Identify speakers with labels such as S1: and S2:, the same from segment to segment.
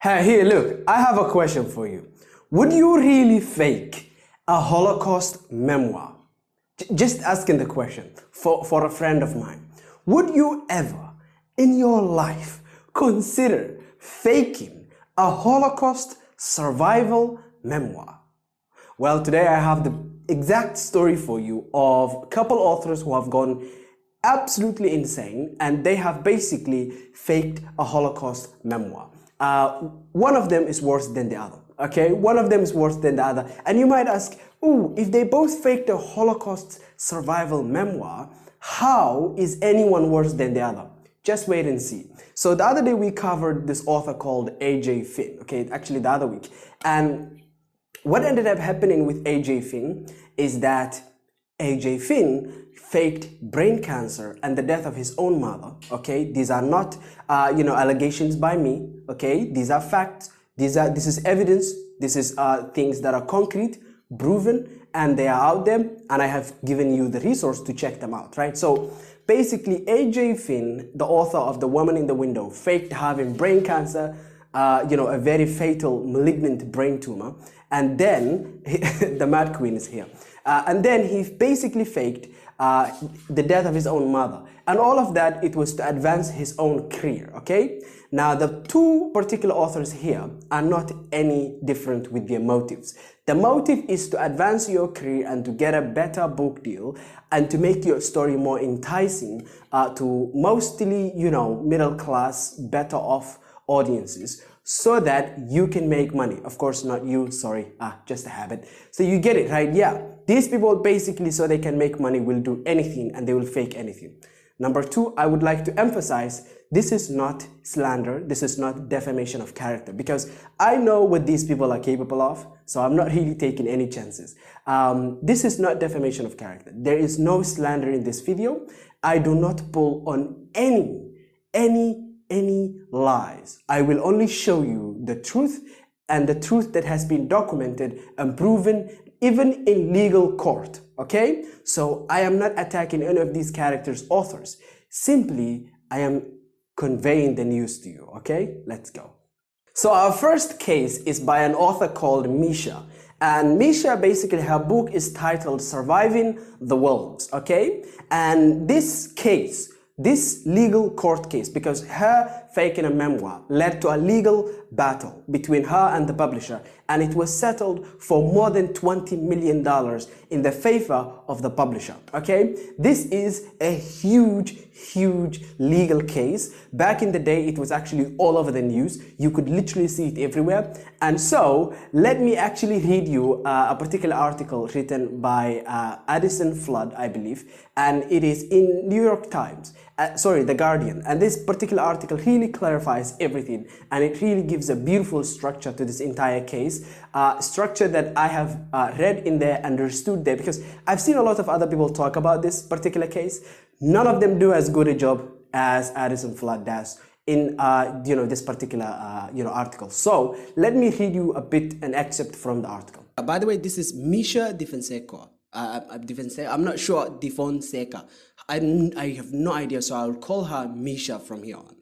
S1: Hey, look, I have a question for you. Would you really fake a Holocaust memoir? Just asking the question for a friend of mine. Would you ever in your life consider faking a Holocaust survival memoir? Well, today I have the exact story for you of a couple authors who have gone absolutely insane and they have basically faked a Holocaust memoir. One of them is worse than the other. Okay, one of them is worse than the other. And you might ask, ooh, if they both faked a Holocaust survival memoir, how is anyone worse than the other? Just wait and see. So the other day we covered this author called A.J. Finn, okay, actually the other week. And what ended up happening with A.J. Finn is that A.J. Finn faked brain cancer and the death of his own mother. Okay, these are not, allegations by me. Okay, these are facts. This is evidence. This is things that are concrete, proven, and they are out there. And I have given you the resource to check them out. Right. So basically, A.J. Finn, the author of The Woman in the Window, faked having brain cancer. A very fatal malignant brain tumor, and then the Mad Queen is here, and then he basically faked the death of his own mother, and all of that it was to advance his own career. Okay, now the two particular authors here are not any different with their motives. The motive is to advance your career and to get a better book deal and to make your story more enticing to mostly middle class, better off audiences, so that you can make money. Of course, not you, sorry, just a habit. So you get it, right? Yeah, these people basically, so they can make money, will do anything and they will fake anything. Number two, I would like to emphasize, this is not slander, this is not defamation of character, because I know what these people are capable of, so I'm not really taking any chances. This is not defamation of character. There is no slander in this video. I do not pull on any lies. I will only show you the truth, and the truth that has been documented and proven even in legal court. Okay, so I am not attacking any of these characters' authors. Simply, I am conveying the news to you. Okay, let's go. So our first case is by an author called Misha. And Misha, basically, her book is titled Surviving the Wolves. Okay, and this legal court case, because her faking a memoir led to a legal battle between her and the publisher, and it was settled for more than $20 million in the favor of the publisher. Okay, this is a huge legal case. Back in the day, it was actually all over the news. You could literally see it everywhere. And so let me actually read you a particular article written by Addison Flood, I believe, and it is in New York Times, The Guardian. And this particular article really clarifies everything, and it really gives a beautiful structure to this entire case, structure that I have read in there, understood there, because I've seen a lot of other people talk about this particular case. None of them do as good a job as Addison Flood does in this particular article. So let me read you an excerpt from the article. By the way, this is Misha Difonseca. I'm not sure Difonseca. I have no idea, so I'll call her Misha from here on.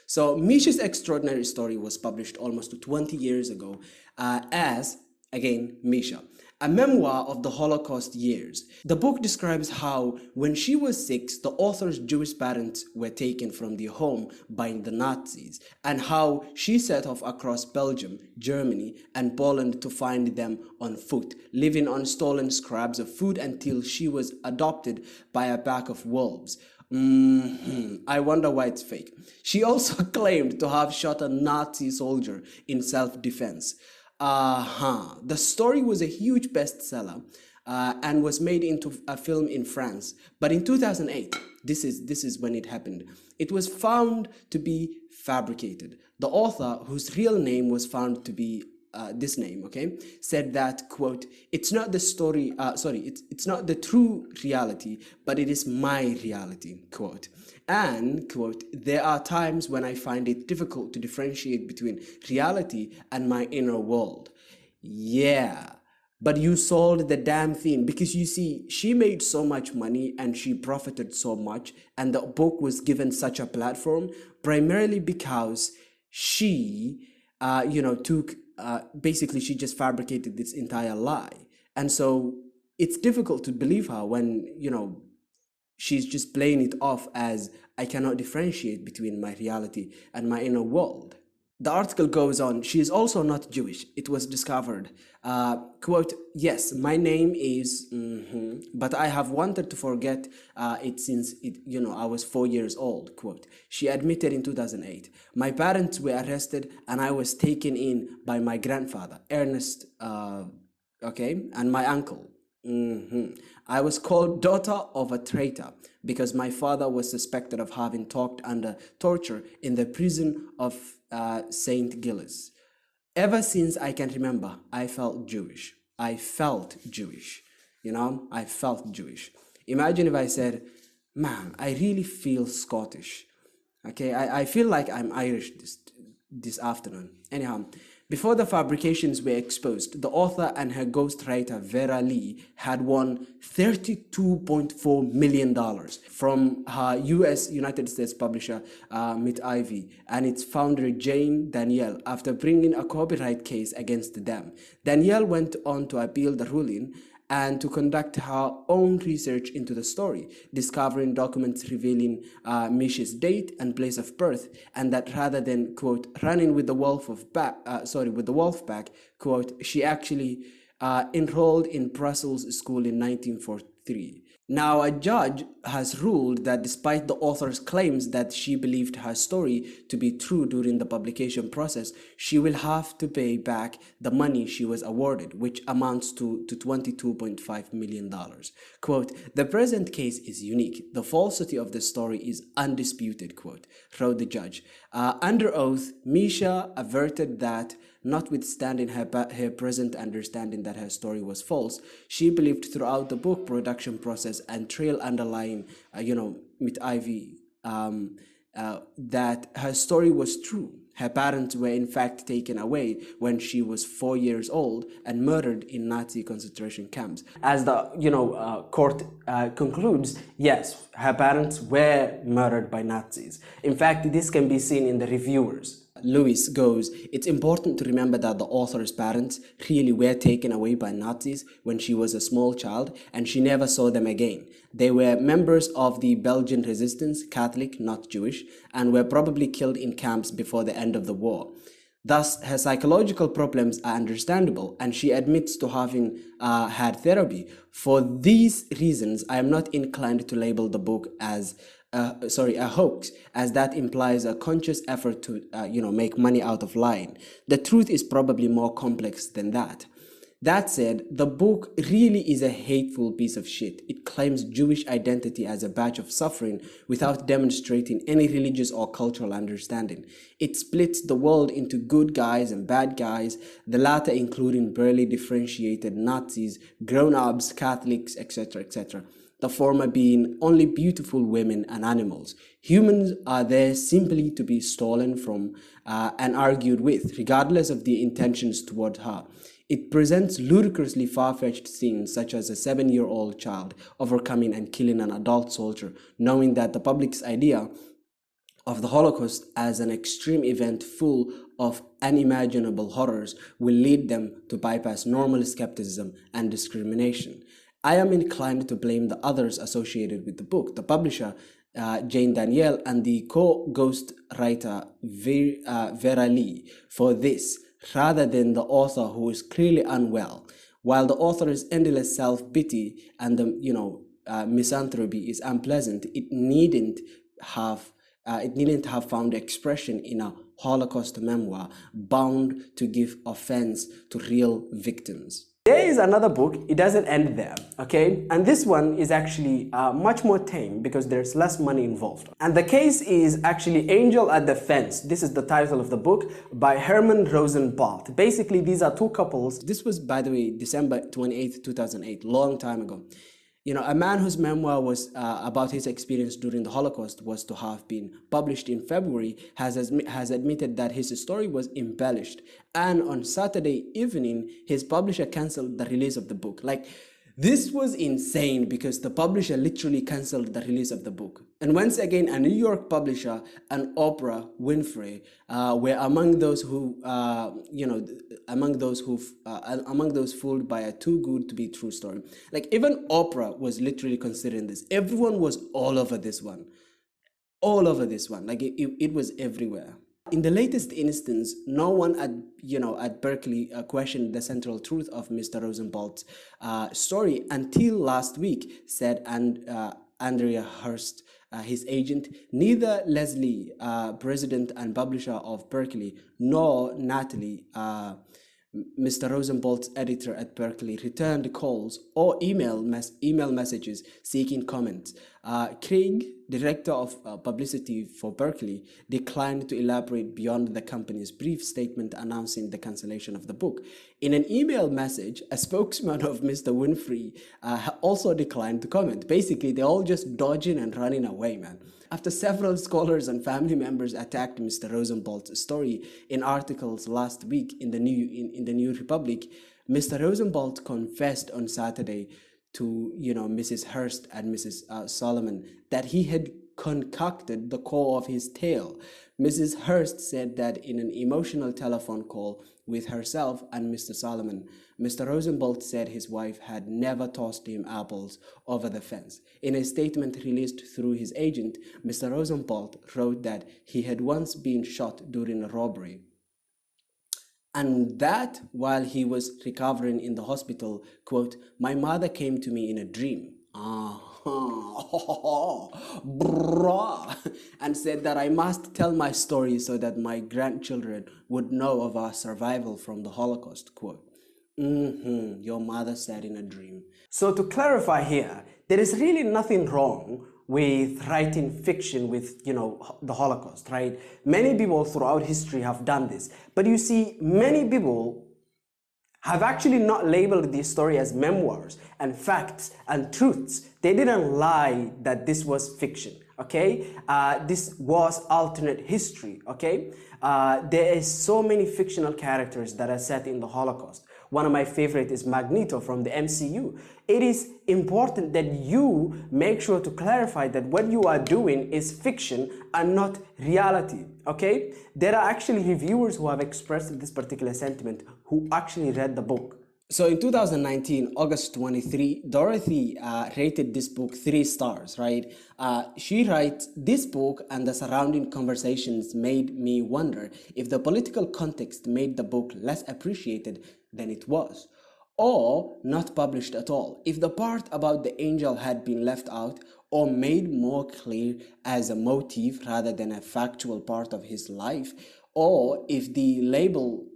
S1: So Misha's extraordinary story was published almost 20 years ago as, again, Misha, a memoir of the Holocaust years. The book describes how, when she was 6, the author's Jewish parents were taken from their home by the Nazis, and how she set off across Belgium, Germany, and Poland to find them on foot, living on stolen scraps of food until she was adopted by a pack of wolves. I wonder why it's fake. She also claimed to have shot a Nazi soldier in self-defense. The story was a huge bestseller and was made into a film in France. But in 2008, this is when it happened, it was found to be fabricated. The author, whose real name was found to be this name, okay, said that, quote, it's not the story, it's not the true reality, but it is my reality, quote. And, quote, there are times when I find it difficult to differentiate between reality and my inner world. Yeah, but you sold the damn thing, because you see, she made so much money and she profited so much, and the book was given such a platform primarily because she basically she just fabricated this entire lie. And so it's difficult to believe her when, she's just playing it off as I cannot differentiate between my reality and my inner world. The article goes on, she is also not Jewish. It was discovered. Quote, yes, my name is, but I have wanted to forget it since I was 4 years old. Quote, she admitted in 2008, my parents were arrested and I was taken in by my grandfather, Ernest, and my uncle. I was called daughter of a traitor because my father was suspected of having talked under torture in the prison of St. Gilles. Ever since I can remember, I felt Jewish. I felt Jewish. I felt Jewish. Imagine if I said, man, I really feel Scottish. Okay, I feel like I'm Irish this afternoon. Anyhow, before the fabrications were exposed, the author and her ghostwriter Vera Lee had won $32.4 million from her United States publisher Mit Ivy and its founder Jane Danielle after bringing a copyright case against them. Danielle went on to appeal the ruling and to conduct her own research into the story, discovering documents revealing Mish's date and place of birth, and that rather than, quote, running with the wolf pack, quote, she actually enrolled in Brussels School in 1943. Now, a judge has ruled that despite the author's claims that she believed her story to be true during the publication process, she will have to pay back the money she was awarded, which amounts to $22.5 million. Quote, the present case is unique. The falsity of the story is undisputed, quote, wrote the judge. Under oath, Misha averted that notwithstanding her present understanding that her story was false, she believed throughout the book production process and trail underlying, Mit Ivy, that her story was true. Her parents were in fact taken away when she was 4 years old and murdered in Nazi concentration camps. As the court concludes, yes, her parents were murdered by Nazis. In fact, this can be seen in the reviewers. Lewis goes, it's important to remember that the author's parents really were taken away by Nazis when she was a small child and she never saw them again. They were members of the Belgian resistance, Catholic, not Jewish, and were probably killed in camps before the end of the war. Thus, her psychological problems are understandable, and she admits to having had therapy. For these reasons, I am not inclined to label the book as a hoax, as that implies a conscious effort to, make money out of lying. The truth is probably more complex than that. That said, the book really is a hateful piece of shit. It claims Jewish identity as a badge of suffering without demonstrating any religious or cultural understanding. It splits the world into good guys and bad guys, the latter including barely differentiated Nazis, grown-ups, Catholics, etc., etc. The former being only beautiful women and animals. Humans are there simply to be stolen from and argued with, regardless of the intentions toward her. It presents ludicrously far-fetched scenes such as a 7-year-old child overcoming and killing an adult soldier, knowing that the public's idea of the Holocaust as an extreme event full of unimaginable horrors will lead them to bypass normal skepticism and discrimination. I am inclined to blame the others associated with the book, the publisher, Jane Danielle, and the co-ghost writer, Vera Lee, for this, rather than the author, who is clearly unwell. While the author's endless self-pity and the misanthropy is unpleasant, it needn't have found expression in a Holocaust memoir bound to give offense to real victims. There is another book, it doesn't end there, okay? And this one is actually much more tame because there's less money involved. And the case is actually Angel at the Fence. This is the title of the book by Herman Rosenbaum. Basically, these are two couples. This was, by the way, December 28th, 2008, long time ago. A man whose memoir was about his experience during the Holocaust was to have been published in February has admitted that his story was embellished. And on Saturday evening, his publisher canceled the release of the book. Like, This was insane because the publisher literally cancelled the release of the book. And once again, a New York publisher and Oprah Winfrey were among those who, among those fooled by a too good to be true story. Like even Oprah was literally considering this. Everyone was all over this one. All over this one. Like it was everywhere. In the latest instance, no one at Berkeley questioned the central truth of Mr. Rosenbaum's story until last week, said Andrea Hurst, his agent. Neither Leslie, president and publisher of Berkeley, nor Natalie, Mr. Rosenbaum's editor at Berkeley, returned calls or email messages seeking comments. Craig, director of publicity for Berkeley, declined to elaborate beyond the company's brief statement announcing the cancellation of the book. In an email message, a spokesman of Mr. Winfrey also declined to comment. Basically, they're all just dodging and running away, man. After several scholars and family members attacked Mr. Rosenbaum's story in articles last week in the New Republic, Mr. Rosenbaum confessed on Saturday to Mrs. Hurst and Mrs. Solomon that he had concocted the core of his tale. Mrs. Hurst said that in an emotional telephone call with herself and Mr. Solomon, Mr. Rosenbaum said his wife had never tossed him apples over the fence. In a statement released through his agent, Mr. Rosenbaum wrote that he had once been shot during a robbery, and that while he was recovering in the hospital, quote, "My mother came to me in a dream." And said that I must tell my story so that my grandchildren would know of our survival from the Holocaust, quote. Your mother said in a dream. So to clarify here, there is really nothing wrong with writing fiction with, the Holocaust, right? Many people throughout history have done this. But you see, many people have actually not labeled this story as memoirs and facts and truths. They didn't lie that this was fiction, okay? This was alternate history, okay? There is so many fictional characters that are set in the Holocaust. One of my favorite is Magneto from the MCU. It is important that you make sure to clarify that what you are doing is fiction and not reality, okay? There are actually reviewers who have expressed this particular sentiment who actually read the book. So in 2019, August 23, Dorothy rated this book 3 stars, right? She writes, "This book and the surrounding conversations made me wonder if the political context made the book less appreciated than it was, or not published at all. If the part about the angel had been left out or made more clear as a motif rather than a factual part of his life, or if the label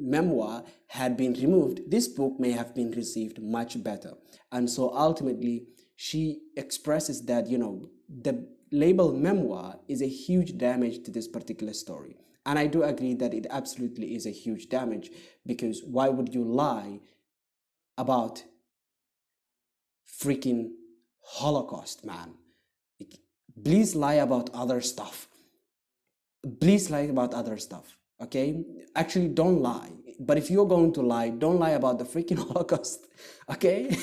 S1: memoir had been removed, this book may have been received much better." And so ultimately, she expresses that, the label memoir is a huge damage to this particular story. And I do agree that it absolutely is a huge damage, because why would you lie about freaking Holocaust, man? Please lie about other stuff. Please lie about other stuff. Okay, actually don't lie, but if you're going to lie, don't lie about the freaking Holocaust, okay?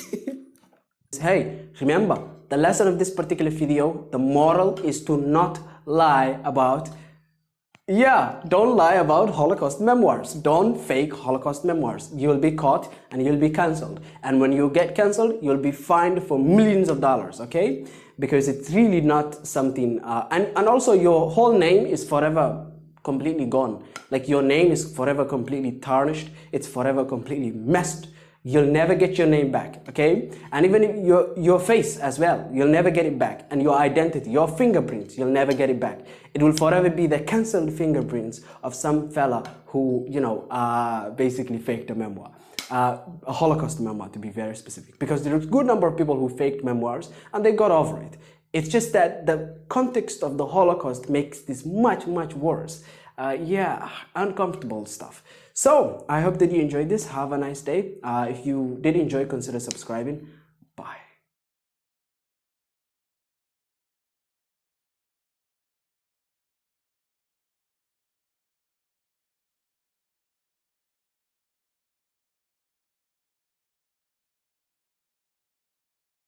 S1: Hey, remember, the lesson of this particular video, the moral is to not lie about, don't lie about Holocaust memoirs. Don't fake Holocaust memoirs. You'll be caught and you'll be cancelled. And when you get cancelled, you'll be fined for millions of dollars, okay? Because it's really not something, and also your whole name is forever completely gone. Like your name is forever completely tarnished. It's forever completely messed. You'll never get your name back, okay? And even your face as well, you'll never get it back. And your identity, your fingerprints, you'll never get it back. It will forever be the cancelled fingerprints of some fella who, basically faked a memoir. A Holocaust memoir, to be very specific. Because there's a good number of people who faked memoirs and they got over it. It's just that the context of the Holocaust makes this much, much worse. Uncomfortable stuff. So, I hope that you enjoyed this. Have a nice day. If you did enjoy, consider subscribing.